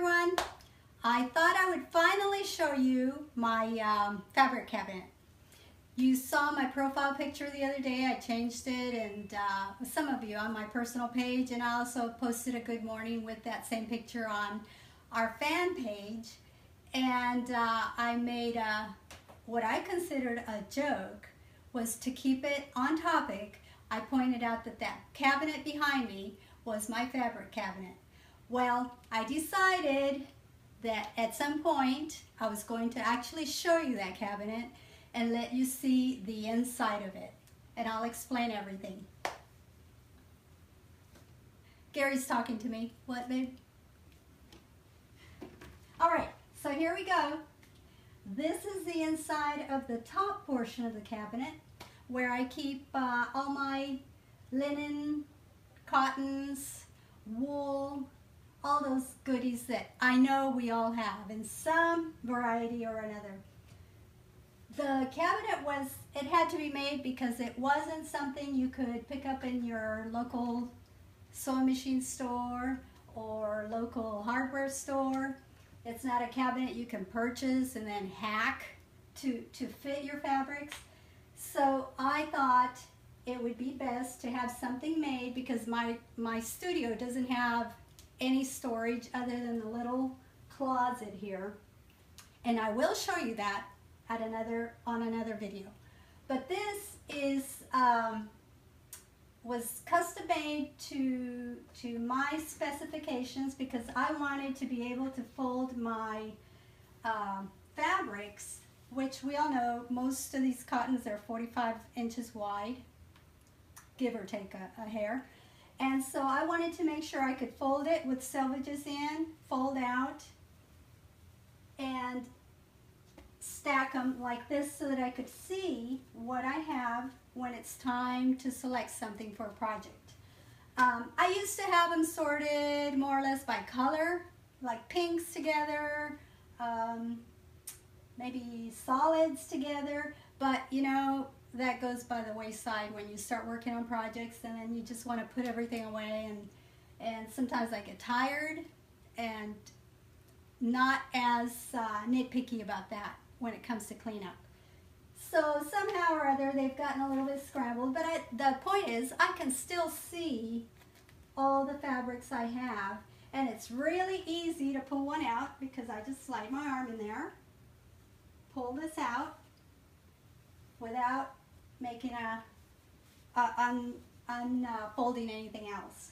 everyone. I thought I would finally show you my fabric cabinet. You saw my profile picture the other day. I changed it, and some of you on my personal page, and I also posted a good morning with that same picture on our fan page. And I made what I considered a joke was to keep it on topic. I pointed out that that cabinet behind me was my fabric cabinet. Well, I decided that at some point I was going to actually show you that cabinet and let you see the inside of it. And I'll explain everything. Gary's talking to me. What, babe? All right, so here we go. This is the inside of the top portion of the cabinet where I keep all my linen, cottons, wool, all those goodies that I know we all have in some variety or another. The cabinet it had to be made because it wasn't something you could pick up in your local sewing machine store or local hardware store. It's not a cabinet you can purchase and then hack to fit your fabrics. So I thought it would be best to have something made because my studio doesn't have any storage other than the little closet here. And I will show you that at on another video. But this is was custom made to my specifications because I wanted to be able to fold my fabrics, which we all know most of these cottons are 45 inches wide, give or take a hair. And so I wanted to make sure I could fold it with selvages in, fold out, and stack them like this so that I could see what I have when it's time to select something for a project. I used to have them sorted more or less by color, like pinks together, maybe solids together, but you know, that goes by the wayside when you start working on projects, and then you just want to put everything away, and sometimes I get tired and not as nitpicky about that when it comes to cleanup. So somehow or other they've gotten a little bit scrambled, but the point is I can still see all the fabrics I have, and it's really easy to pull one out because I just slide my arm in there, pull this out without making unfolding anything else.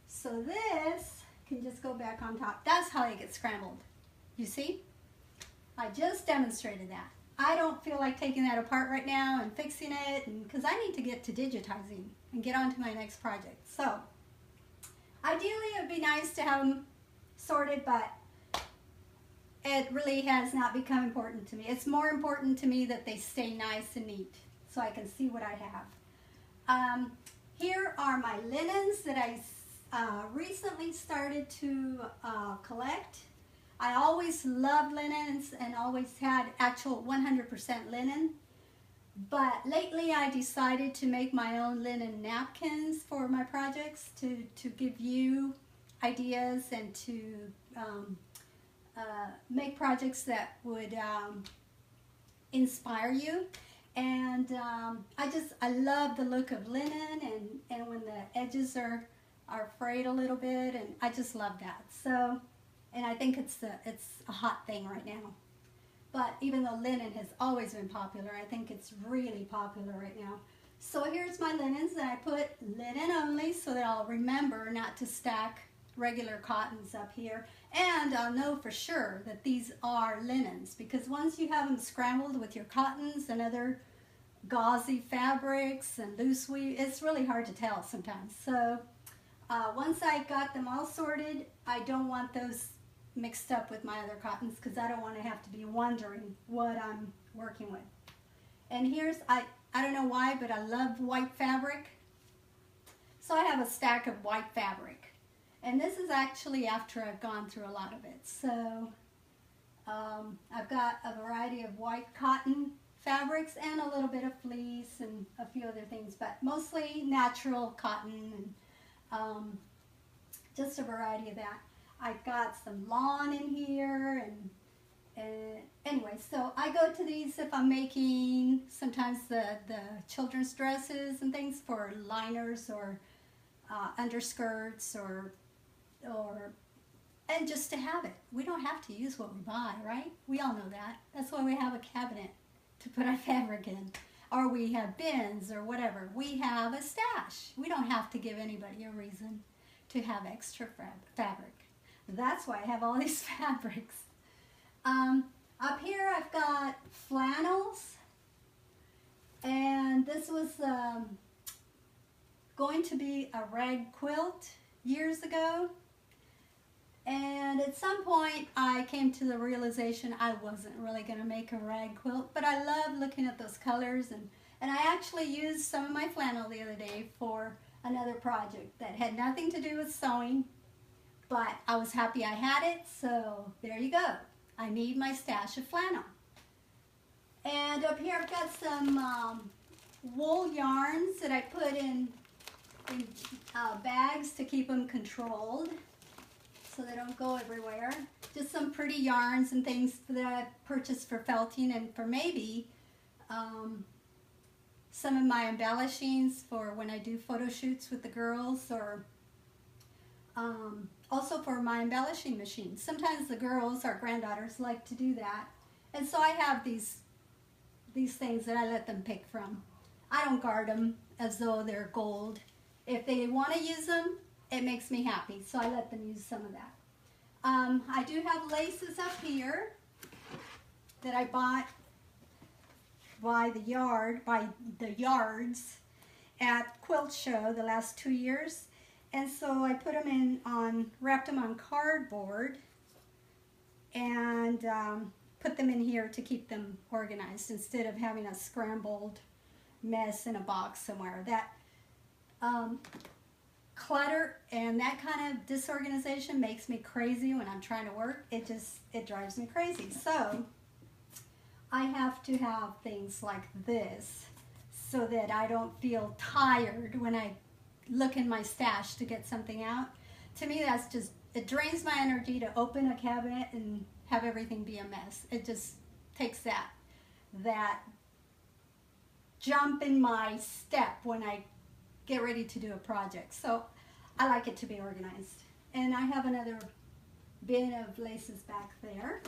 So this can just go back on top. That's how they get scrambled. You see? I just demonstrated that. I don't feel like taking that apart right now and fixing it because I need to get to digitizing and get on to my next project. So ideally it would be nice to have them sorted, but it really has not become important to me. It's more important to me that they stay nice and neat so I can see what I have. Here are my linens that I recently started to collect. I always loved linens and always had actual 100% linen, but lately I decided to make my own linen napkins for my projects to give you ideas and to make projects that would inspire you. And I love the look of linen, and when the edges are frayed a little bit, and I just love that. So, and I think it's a hot thing right now. But even though linen has always been popular, I think it's really popular right now. So here's my linens, and I put linen only so that I'll remember not to stack regular cottons up here. And I'll know for sure that these are linens, because once you have them scrambled with your cottons and other gauzy fabrics and loose weave, it's really hard to tell sometimes. So once I got them all sorted, I don't want those mixed up with my other cottons because I don't want to have to be wondering what I'm working with. And here's, I don't know why, but I love white fabric. So I have a stack of white fabric. And this is actually after I've gone through a lot of it. So I've got a variety of white cotton fabrics and a little bit of fleece and a few other things, but mostly natural cotton and just a variety of that. I got some lawn in here, and anyway, so I go to these if I'm making sometimes the children's dresses and things for liners or underskirts or and just to have it. We don't have to use what we buy, right? We all know that. That's why we have a cabinet to put our fabric in. Or we have bins or whatever. We have a stash. We don't have to give anybody a reason to have extra fabric. That's why I have all these fabrics. Up here I've got flannels. And this was going to be a rag quilt years ago. And at some point I came to the realization I wasn't really going to make a rag quilt, but I love looking at those colors, and I actually used some of my flannel the other day for another project that had nothing to do with sewing, but I was happy I had it, so there you go. I need my stash of flannel. And up here I've got some wool yarns that I put in bags to keep them controlled, so they don't go everywhere. Just some pretty yarns and things that I purchased for felting and for maybe some of my embellishings for when I do photo shoots with the girls, or also for my embellishing machine. Sometimes the girls, our granddaughters, like to do that. And so I have these things that I let them pick from. I don't guard them as though they're gold. If they want to use them, it makes me happy, so I let them use some of that. I do have laces up here that I bought by the yards at Quilt Show the last 2 years, and so I put them in wrapped them on cardboard and put them in here to keep them organized instead of having a scrambled mess in a box somewhere. That clutter and that kind of disorganization makes me crazy when I'm trying to work. It drives me crazy. So I have to have things like this so that I don't feel tired when I look in my stash to get something out. To me, that's just, it drains my energy to open a cabinet and have everything be a mess. It just takes that jump in my step when I get ready to do a project. So I like it to be organized. And I have another bin of laces back there.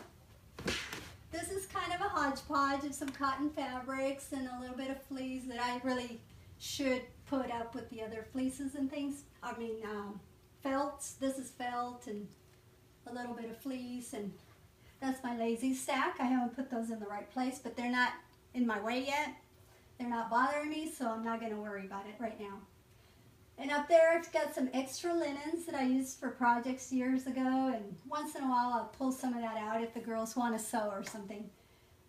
This is kind of a hodgepodge of some cotton fabrics and a little bit of fleece that I really should put up with the other fleeces and things. I mean, felts. This is felt and a little bit of fleece, and that's my lazy stack. I haven't put those in the right place, but they're not in my way yet. They're not bothering me, so I'm not going to worry about it right now. And up there I've got some extra linens that I used for projects years ago, and once in a while I'll pull some of that out if the girls want to sew or something.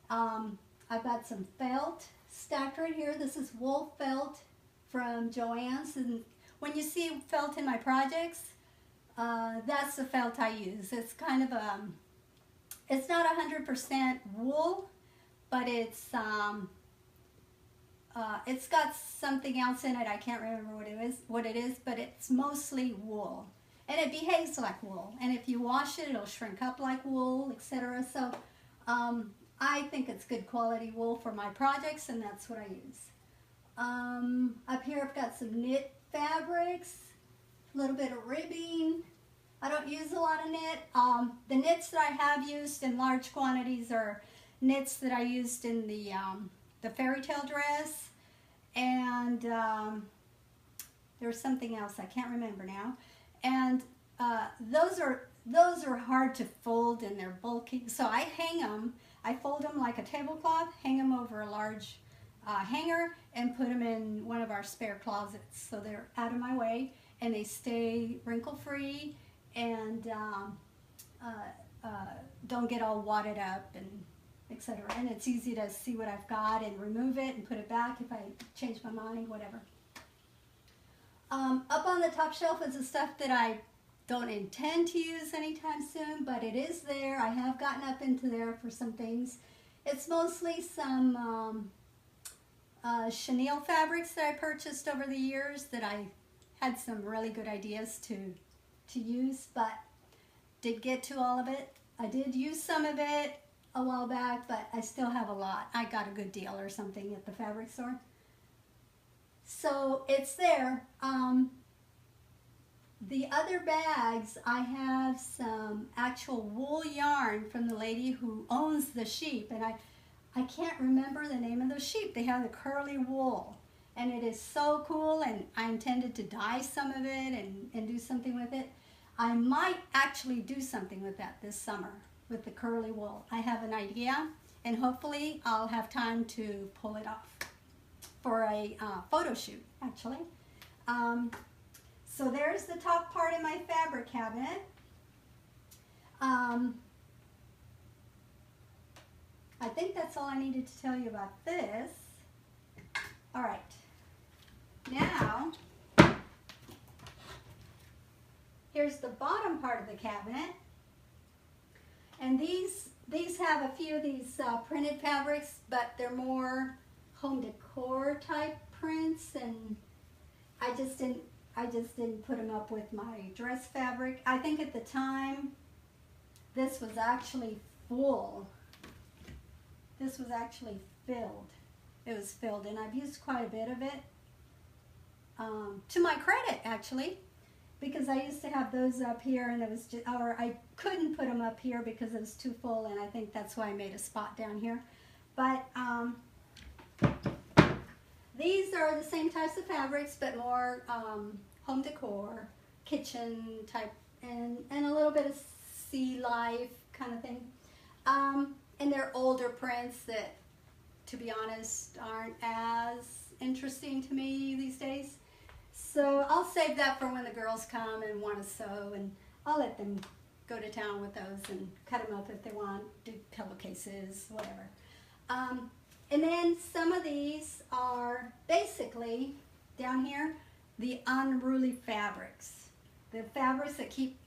I've got some felt stacked right here. This is wool felt from Joann's, and when you see felt in my projects, that's the felt I use. It's kind of it's not 100% wool, but it's got something else in it. I can't remember what it is, but it's mostly wool. And it behaves like wool. And if you wash it, it'll shrink up like wool, etc. So I think it's good quality wool for my projects, and that's what I use. Up here I've got some knit fabrics, a little bit of ribbing. I don't use a lot of knit. The knits that I have used in large quantities are knits that I used in the fairy tale dress, and there's something else I can't remember now. And those are hard to fold, and they're bulky, so I hang them. I fold them like a tablecloth, hang them over a large hanger, and put them in one of our spare closets, so they're out of my way and they stay wrinkle free and don't get all wadded up and etc. And it's easy to see what I've got and remove it and put it back if I change my mind, whatever. Up on the top shelf is the stuff that I don't intend to use anytime soon, but it is there. I have gotten up into there for some things. It's mostly some chenille fabrics that I purchased over the years that I had some really good ideas to use, but did get to all of it. I did use some of it a while back, but I still have a lot. I got a good deal or something at the fabric store. So it's there. The other bags, I have some actual wool yarn from the lady who owns the sheep, and I can't remember the name of those sheep. They have the curly wool, and it is so cool, and I intended to dye some of it and do something with it. I might actually do something with that this summer with the curly wool. I have an idea, and hopefully I'll have time to pull it off for a photo shoot, actually. So there's the top part of my fabric cabinet. I think that's all I needed to tell you about this. All right, now here's the bottom part of the cabinet, and these have a few of these printed fabrics, but they're more home decor type prints, and I just didn't put them up with my dress fabric. I think at the time this was actually full. This was actually filled. It was filled, and I've used quite a bit of it. To my credit, actually, because I used to have those up here, and it was just, or I couldn't put them up here because it was too full, and I think that's why I made a spot down here. But these are the same types of fabrics, but more home decor, kitchen type, and a little bit of sea life kind of thing. And they're older prints that, to be honest, aren't as interesting to me these days. So I'll save that for when the girls come and want to sew, and I'll let them go to town with those and cut them up if they want, do pillowcases, whatever. And then some of these are basically, down here, the unruly fabrics. The fabrics that keep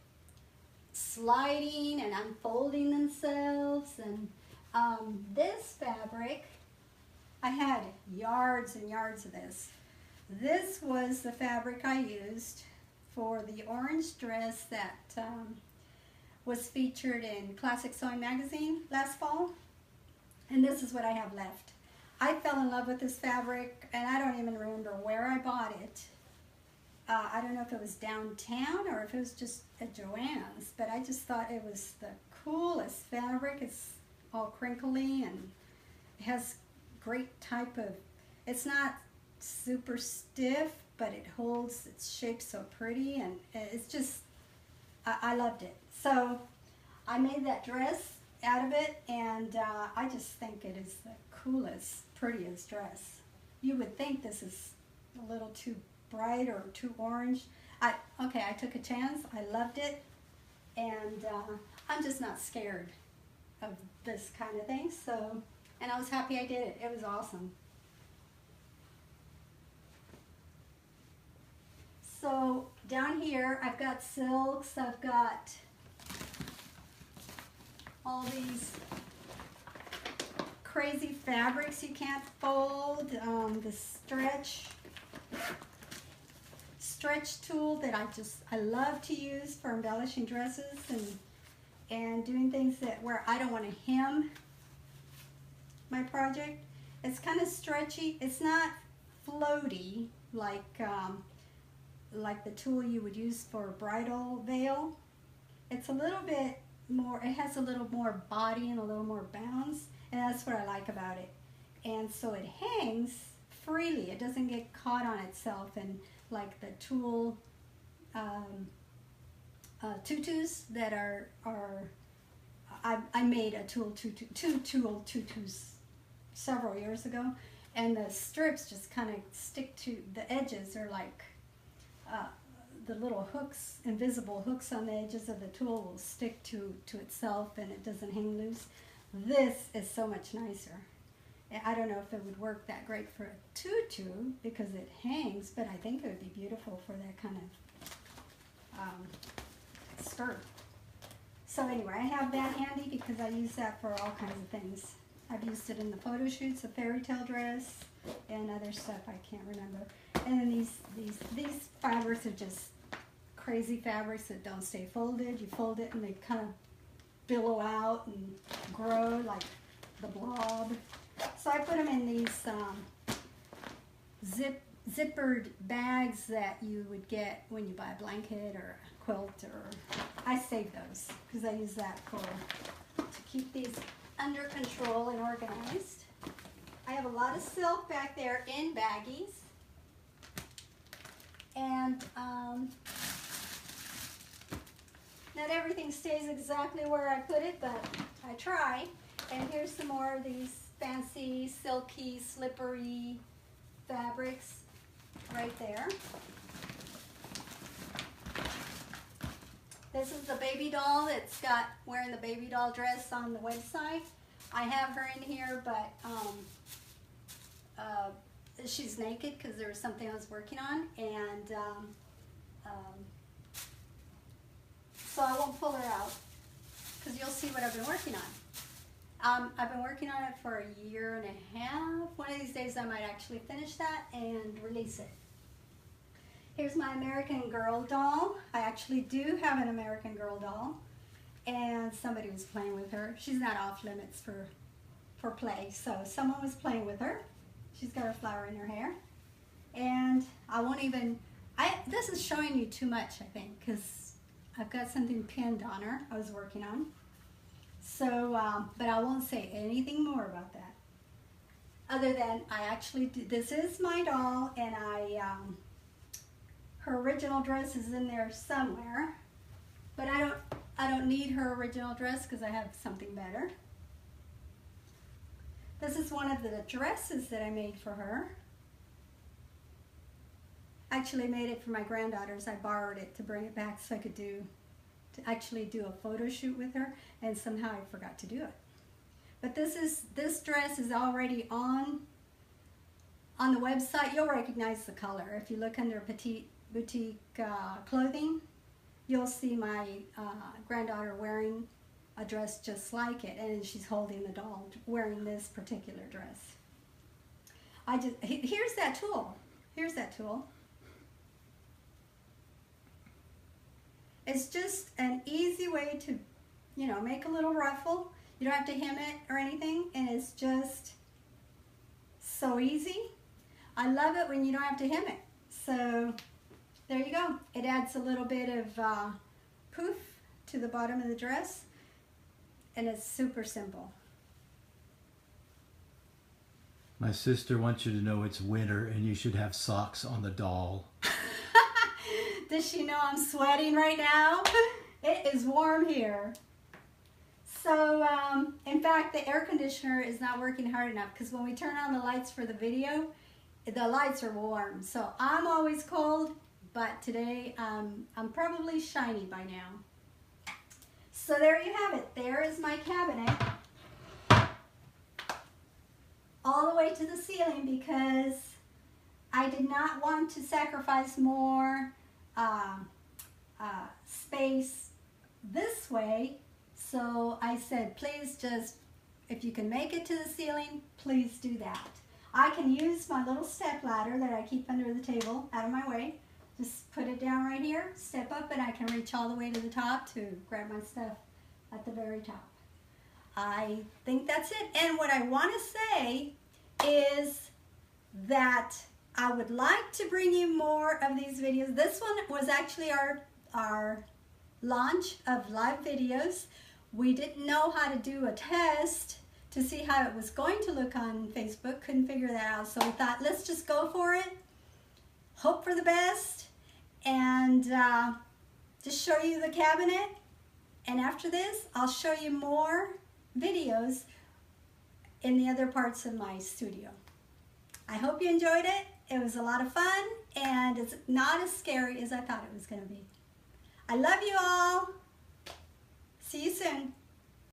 sliding and unfolding themselves. And this fabric, I had yards and yards of this. This was the fabric I used for the orange dress that was featured in Classic Sewing Magazine last fall. And this is what I have left. I fell in love with this fabric, and I don't even remember where I bought it. I don't know if it was downtown or if it was just at Joann's, but I just thought it was the coolest fabric. It's all crinkly, and it has great type of, it's not super stiff, but it holds its shape so pretty, and it's just, I loved it. So I made that dress out of it, and I just think it is the coolest, prettiest dress. You would think this is a little too bright or too orange. Okay, I took a chance. I loved it, and I'm just not scared of this kind of thing. So, and I was happy I did it. It was awesome. So down here, I've got silks. I've got all these crazy fabrics you can't fold. The stretch tool that I love to use for embellishing dresses and doing things that where I don't want to hem my project. It's kind of stretchy. It's not floaty like the tool you would use for a bridal veil. It's a little bit more, it has a little more body and a little more bounce, and that's what I like about it. And so it hangs freely. It doesn't get caught on itself, and like the tulle tutus that I made a two tulle tutus several years ago, and the strips just kind of stick to the edges, are like the little hooks, invisible hooks on the edges of the tulle will stick to itself, and it doesn't hang loose. This is so much nicer. I don't know if it would work that great for a tutu because it hangs, but I think it would be beautiful for that kind of skirt. So anyway, I have that handy because I use that for all kinds of things. I've used it in the photo shoots, a fairy tale dress, and other stuff I can't remember. And then these fabrics are just crazy fabrics that don't stay folded. You fold it and they kind of billow out and grow like the blob. So I put them in these zippered bags that you would get when you buy a blanket or a quilt, or I save those because I use that to keep these under control and organized. I have a lot of silk back there in baggies, and not everything stays exactly where I put it, but I try. And here's some more of these fancy, silky, slippery fabrics right there. This is the baby doll that's got wearing the baby doll dress on the website. I have her in here, but she's naked because there was something I was working on, and so I won't pull her out because you'll see what I've been working on. I've been working on it for a year and a half. One of these days I might actually finish that and release it. Here's my American Girl doll. I actually do have an American Girl doll, and somebody was playing with her. She's not off limits for play, so someone was playing with her. She's got her flower in her hair, and I won't even, this is showing you too much, I think, because I've got something pinned on her I was working on. So, but I won't say anything more about that. Other than I actually do, this is my doll, and her original dress is in there somewhere, but I don't need her original dress because I have something better. This is one of the dresses that I made for her. I actually made it for my granddaughters. I borrowed it to bring it back so I could actually do a photo shoot with her, and somehow I forgot to do it. But this dress is already on the website. You'll recognize the color. If you look under Petite Boutique clothing, you'll see my granddaughter wearing a dress just like it, and she's holding the doll wearing this particular dress. Here's that tool. Here's that tool. It's just an easy way to, make a little ruffle. You don't have to hem it or anything, and it's just so easy. I love it when you don't have to hem it. So there you go. It adds a little bit of poof to the bottom of the dress, and it's super simple. My sister wants you to know it's winter and you should have socks on the doll. Does she know I'm sweating right now? It is warm here. So, in fact, the air conditioner is not working hard enough because when we turn on the lights for the video, the lights are warm. So I'm always cold, but today I'm probably shiny by now. So there you have it. There is my cabinet. All the way to the ceiling because I did not want to sacrifice more space this way. So I said, please just, if you can make it to the ceiling, please do that. I can use my little step ladder that I keep under the table out of my way. Just put it down right here, step up, and I can reach all the way to the top to grab my stuff at the very top. I think that's it. And what I want to say is that I would like to bring you more of these videos. This one was actually our launch of live videos. We didn't know how to do a test to see how it was going to look on Facebook. Couldn't figure that out. So we thought, let's just go for it. Hope for the best. And just show you the cabinet. And after this, I'll show you more videos in the other parts of my studio. I hope you enjoyed it. It was a lot of fun, and it's not as scary as I thought it was going to be. I love you all. See you soon.